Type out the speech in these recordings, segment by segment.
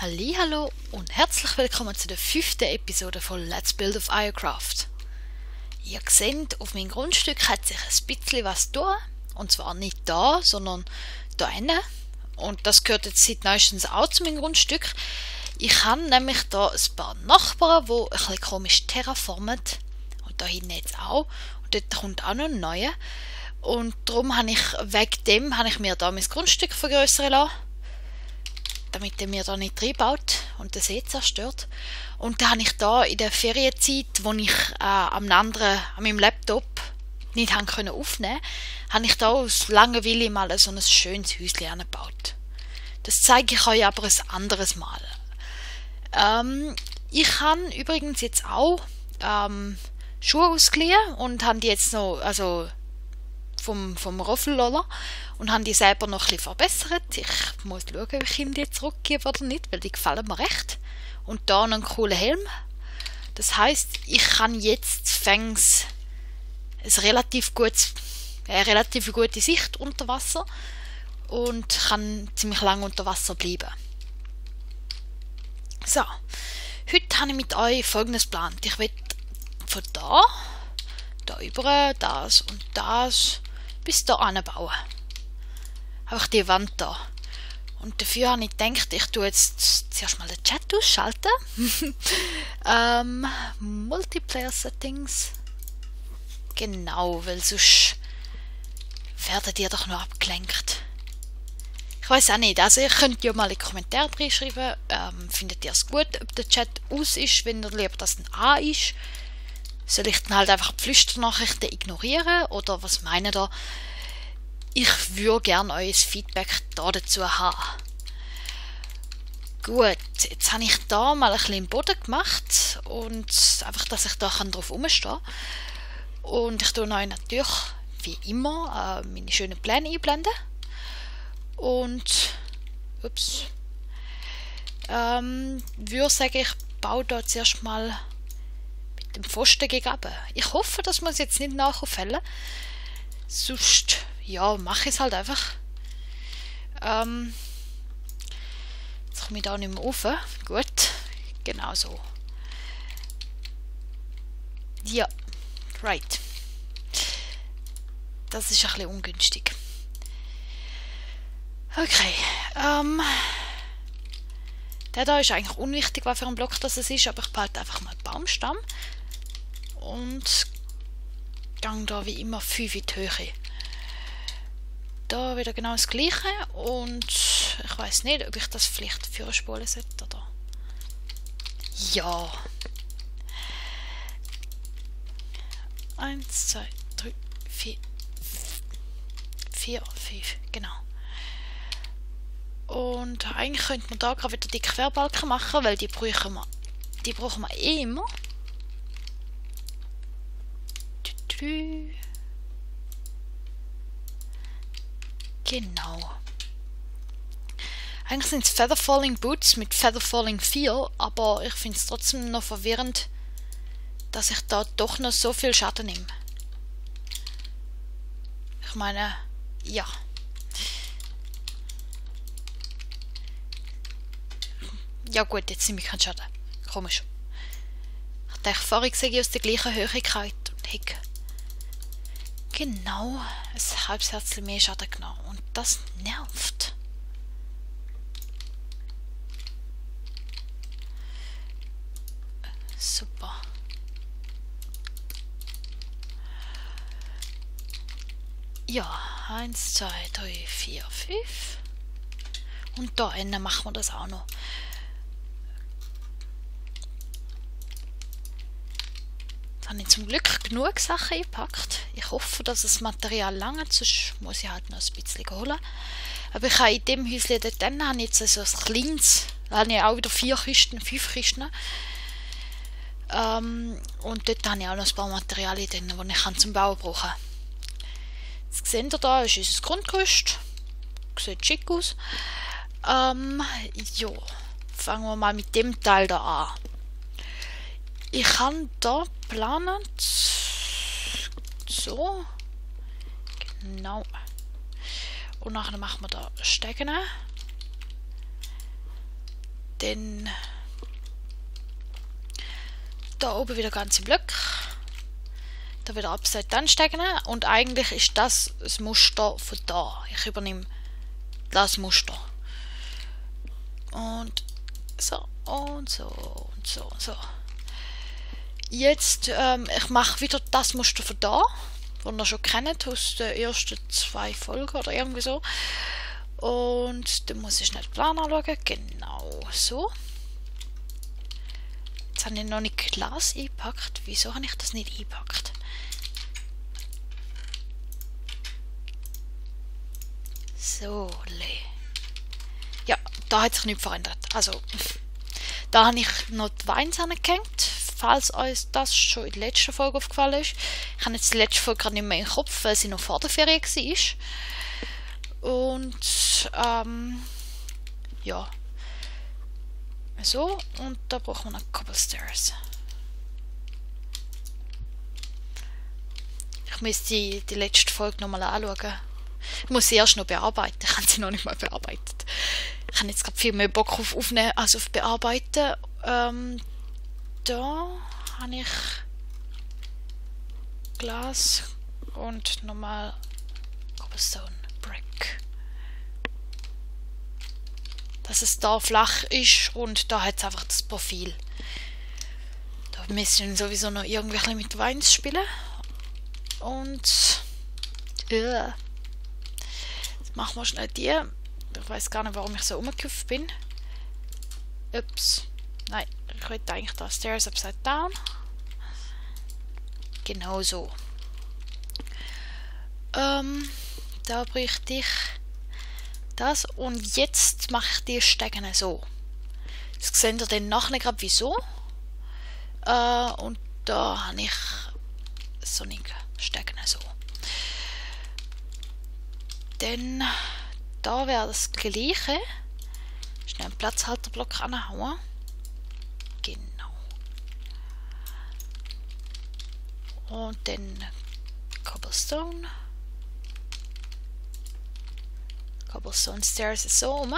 Hallihallo und herzlich willkommen zu der 5. Episode von Let's Build of Iocraft. Ihr seht, auf meinem Grundstück hat sich ein bisschen was getan. Und zwar nicht da, sondern da hinten. Und das gehört jetzt seit neuestens auch zu meinem Grundstück. Ich habe nämlich da ein paar Nachbarn, die ein bisschen komisch terraformen. Und da hinten jetzt auch. Und dort kommt auch noch ein neuer. Und darum habe ich, wegen dem, habe ich mir da mein Grundstück vergrößern lassen, damit er mir da nicht reinbaut und den See zerstört. Und dann habe ich da in der Ferienzeit, wo ich an meinem Laptop nicht aufnehmen konnte, habe ich da aus Langeweile mal so ein schönes Häuschen angebaut. Das zeige ich euch aber ein anderes Mal. Ich habe übrigens jetzt auch Schuhe ausgeliehen und habe die jetzt noch, also vom Roffelroller, und habe die selber noch ein bisschen verbessert. Ich muss schauen, ob ich ihm die zurückgebe oder nicht, weil die gefallen mir recht. Und da noch einen coolen Helm. Das heisst, ich kann jetzt eine relativ gute Sicht unter Wasser und kann ziemlich lange unter Wasser bleiben. So, heute habe ich mit euch Folgendes geplant. Ich will von da über das und das bis da anbauen. Einfach die Wand da. Und dafür habe ich gedacht, ich tue jetzt zuerst mal den Chat ausschalten. Multiplayer Settings. Genau, weil sonst werdet ihr doch noch abgelenkt. Ich weiß auch nicht, also ihr könnt ja mal in die Kommentare reinschreiben, findet ihr es gut, ob der Chat aus ist, wenn ihr lieber das ein A ist. Soll ich dann halt einfach die Flüsternachrichten ignorieren oder was meint ihr? Ich würde gerne euer Feedback dazu haben. Gut, jetzt habe ich da mal ein bisschen im Boden gemacht und einfach, dass ich da drauf rumstehen kann. Und ich tue euch natürlich, wie immer, meine schönen Pläne einblenden. Und, würde sagen, ich baue da zuerst mal dem Pfosten gegenüber. Ich hoffe, dass man es jetzt nicht nachfällt. Sonst, ja, mache ich es halt einfach. Jetzt komme ich da nicht mehr rauf. Gut, genau so. Ja, right. Das ist ein bisschen ungünstig. Okay, der da ist eigentlich unwichtig, was für ein Block das ist, aber ich behalte einfach mal den Baumstamm. Und gang da wie immer 5 in die Höhe. Da wieder genau das gleiche und ich weiß nicht, ob ich das vielleicht für spulen sollte oder. Ja. 1, 2, 3, 4, 5, genau. Und eigentlich könnte man da gerade wieder die Querbalken machen, weil die brauchen wir eh immer. Genau. Eigentlich sind es Featherfalling Boots mit Featherfalling 4, aber ich finde es trotzdem noch verwirrend, dass ich da doch noch so viel Schaden nehme. Ich meine, ja. Ja gut, jetzt nehme ich keinen Schaden. Komisch. Ich dachte, vorhin sehe ich aus der gleichen Höchigkeit und Heck. Genau, ein halbes Herzchen mehr Schaden genommen. Und das nervt. Super. Ja, 1, 2, 3, 4, 5. Und da Ende machen wir das auch noch. Jetzt habe ich zum Glück genug Sachen eingepackt. Ich hoffe, dass das Material lange, sonst muss ich halt noch ein bisschen holen. Aber ich habe in dem Häuschen dort habe ich jetzt so ein kleines, da habe ich auch wieder 5 Kisten. Und dort habe ich auch noch ein paar Materialien drin, die ich zum Bauen brauchen kann. Jetzt seht ihr da, ist unser Grundgerüst. Sieht schick aus. Ja, fangen wir mal mit dem Teil da an. Ich kann da planen. So. Genau. Und nachher machen wir da Stegen. Dann da oben wieder ganze Blöcke. Da wieder Upside Down stecken. Und eigentlich ist das das Muster von da. Ich übernehme das Muster. Und so und so und so und so. Jetzt, ich mache wieder das Muster von da, das ihr schon kennt aus den ersten 2 Folgen oder irgendwie so. Und dann muss ich schnell den Plan anschauen. Genau so. Jetzt habe ich noch nicht Glas eingepackt. Wieso habe ich das nicht eingepackt? So, ja, da hat sich nichts verändert. Also, da habe ich noch die Weins angehängt, falls euch das schon in der letzten Folge aufgefallen ist. Ich habe jetzt die letzte Folge gerade nicht mehr im Kopf, weil sie noch vor der Ferien war. Und, ja. So, und da brauchen wir noch Cobblestairs. Ich müsste die letzte Folge nochmal anschauen. Ich muss sie erst noch bearbeiten. Ich habe sie noch nicht mal bearbeitet. Ich habe jetzt gerade viel mehr Bock auf Aufnehmen als auf Bearbeiten. Da habe ich Glas und nochmal Cobblestone Brick. Dass es da flach ist und da hat es einfach das Profil. Da müssen wir sowieso noch irgendwie mit Weins spielen. Und jetzt machen wir schnell die. Ich weiß gar nicht, warum ich so umgekippt bin. Ups. Nein, ich wollte eigentlich da Stairs upside down. Genau so. Da bräuchte ich das. Und jetzt mache ich die Stecken so. Das seht ihr dann nachher gerade wieso. Und da habe ich so einen Stecken so. Dann da wäre das gleiche. Schnell einen Platzhalterblock anhauen. Genau. Und dann Cobblestone. Cobblestone Stairs ist so rum.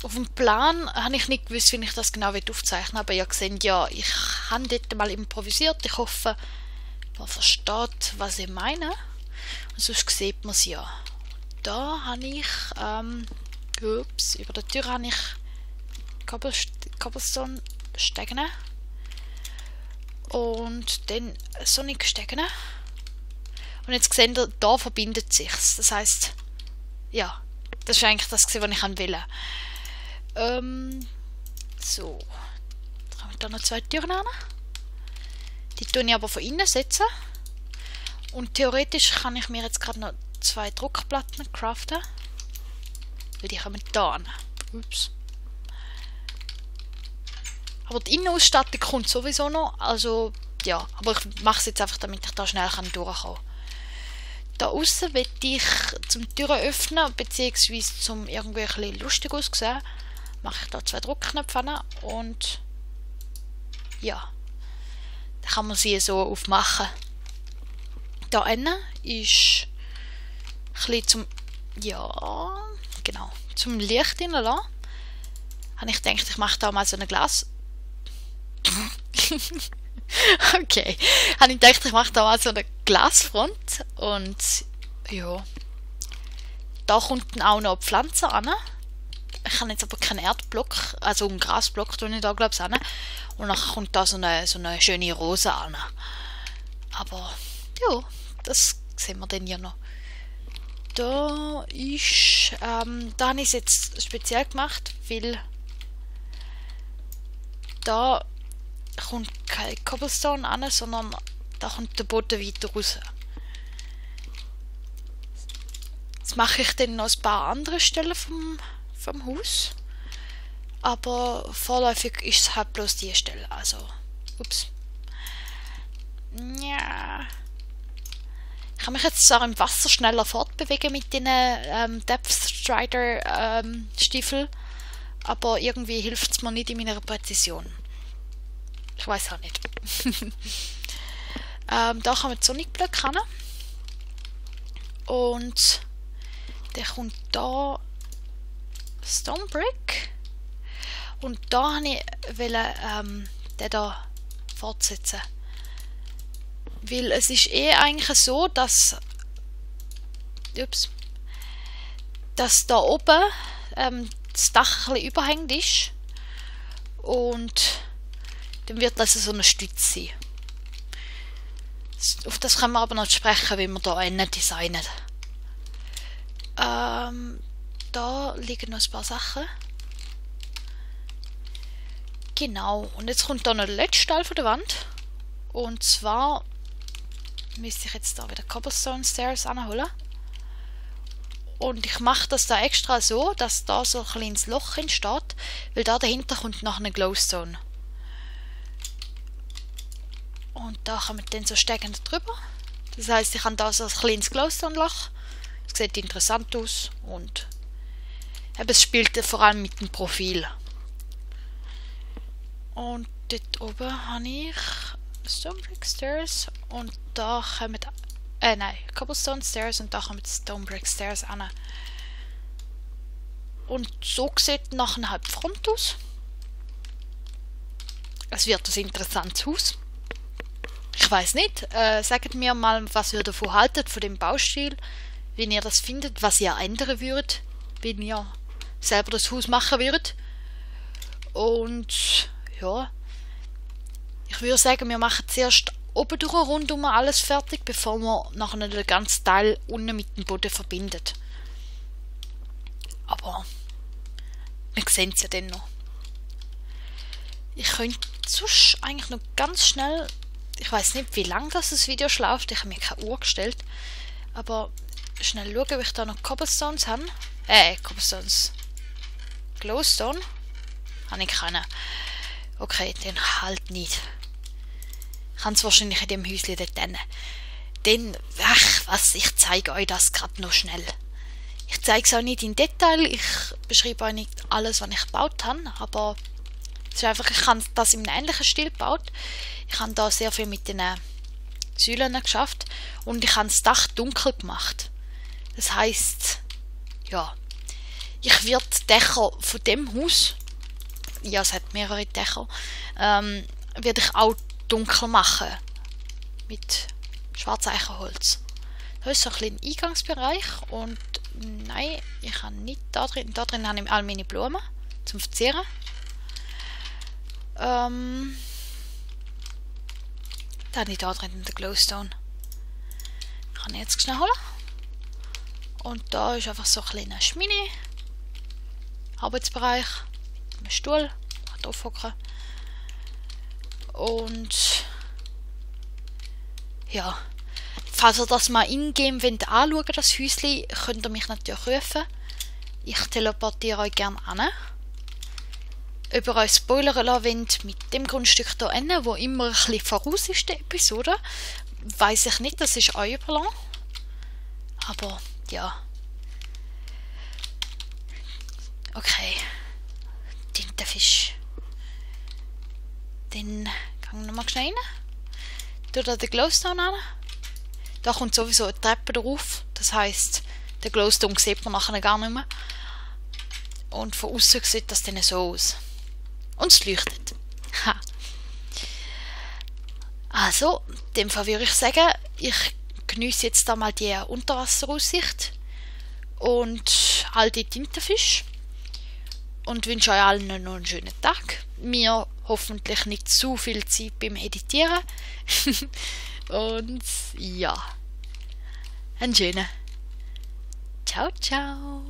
Auf dem Plan habe ich nicht gewusst, wie ich das genau aufzeichnen will, aber ihr seht ja, ich habe dort mal improvisiert. Ich hoffe, man versteht, was ich meine. Und sonst sieht man es ja. Da habe ich, ups, über der Tür habe ich Cobblestone Stecken. Und dann Sonic Stecken. Und jetzt seht ihr, da verbindet sich's. Das heisst, ja, das ist eigentlich das, was ich wollte. So. Dann haben wir da noch 2 Türen an. Die tue ich aber von innen setzen. Und theoretisch kann ich mir jetzt gerade noch 2 Druckplatten craften. Weil die kommen da an. Ups. Aber die Innenausstattung kommt sowieso noch. Also, ja. Aber ich mache es jetzt einfach, damit ich da schnell durchkommen kann. Da außen will ich zum Türen öffnen, beziehungsweise zum irgendwie ein bisschen lustig aussehen, mache ich da 2 Druckknöpfe an und ja. Dann kann man sie so aufmachen. Da innen ist ein bisschen zum, ja, genau, zum Licht hineinlassen. Habe ich gedacht, ich mache da mal so ein Glas. Okay, habe ich gedacht, ich mache da mal so eine Glasfront und ja, da kommt dann auch noch eine Pflanze an. Ich habe jetzt aber keinen Erdblock, also einen Grasblock tue ich da glaube ich an. Und dann kommt da so eine schöne Rose an. Aber ja, das sehen wir dann ja noch. Da ist, da habe ich es jetzt speziell gemacht, weil da kommt kein Cobblestone an, sondern da kommt der Boden weiter raus. Das mache ich dann noch ein paar andere Stellen vom Haus. Aber vorläufig ist es halt bloß die Stelle. Also, ups. Ja. Ich kann mich jetzt zwar im Wasser schneller fortbewegen mit den Depth Strider Stiefel, aber irgendwie hilft es mir nicht in meiner Präzision. Ich weiß auch nicht. Da kann man Sonic Block ran. Und der kommt da Stone Brick. Und da wollte ich den da fortsetzen. Weil es ist eigentlich so, dass da oben das Dach ein bisschen überhängend ist. Und dann wird das so eine Stütze sein. Auf das können wir aber noch sprechen, wie wir da innen designen. Da liegen noch ein paar Sachen. Genau, und jetzt kommt da noch der letzte Teil von der Wand. Und zwar müsste ich jetzt da wieder Cobblestone Stairs anholen. Und ich mache das da extra so, dass da so ein kleines Loch entsteht, weil da dahinter kommt noch eine Glowstone. Und da kommen dann so steckend drüber. Das heisst, ich habe da so ein kleines Glowstone-Loch. Das sieht interessant aus und es spielt vor allem mit dem Profil. Und dort oben habe ich Stone Brick Stairs und da kommen Cobblestone Stairs und da kommen Stone Brick Stairs an. Und so sieht nachher halb die Front aus. Es wird ein interessantes Haus. Ich weiß nicht, sagt mir mal, was ihr davon haltet, von dem Baustil, wie ihr das findet, was ihr ändern würdet, wenn ihr selber das Haus machen würdet. Und ja, ich würde sagen, wir machen zuerst oben durch rundum alles fertig, bevor wir nachher den ganzen Teil unten mit dem Boden verbindet. Aber wir sehen es ja dann noch. Ich könnte sonst eigentlich noch ganz schnell, ich weiß nicht, wie lange das Video läuft, ich habe mir keine Uhr gestellt, aber schnell schauen, ob ich da noch Cobblestones habe. Cobblestones. Glowstone? Habe ich keine. Okay, dann halt nicht. Ich habe es wahrscheinlich in dem Häuschen dort drin. Dann, ich zeige euch das gerade noch schnell. Ich zeige es auch nicht in Detail, ich beschreibe euch nicht alles, was ich gebaut habe, aber es ist einfach, ich habe das in einem ähnlichen Stil gebaut. Ich habe da sehr viel mit den Säulen geschafft und ich habe das Dach dunkel gemacht. Das heisst, ja, ich werde die Dächer von dem Haus, ja, es hat mehrere Dächer, werde ich auch dunkel machen. Mit Schwarzeichenholz. Da ist so ein kleiner Eingangsbereich und nein, ich habe nicht da drin habe ich all meine Blumen zum Verzieren. Dann habe ich da drin den Glowstone. Kann ich jetzt schnell holen. Und da ist einfach so ein kleiner Schmini. Arbeitsbereich. Mit einem Stuhl. Ich kann drauf hocken. Und ja. Falls ihr das mal in-game anschauen wollt, das Häuschen, könnt ihr mich natürlich rufen. Ich teleportiere euch gerne an. Ob ihr euch spoilern lassen wollt mit dem Grundstück hier hinten, wo immer ein bisschen voraus ist, die Episode, weiss ich nicht, das ist euch überlassen. Aber ja. Okay. Tintenfisch. Dann gehen wir nochmal schnell rein. Tu da den Glowstone an. Da kommt sowieso eine Treppe drauf. Das heisst, den Glowstone sieht man nachher gar nicht mehr. Und von außen sieht das dann so aus. Und es leuchtet. Ha. Also, in dem Fall würde ich sagen, ich geniesse jetzt da mal die Unterwasseraussicht und all die Tintenfische und wünsche euch allen noch einen schönen Tag. Mir hoffentlich nicht zu viel Zeit beim Editieren. Und ja, einen schönen. Ciao, ciao.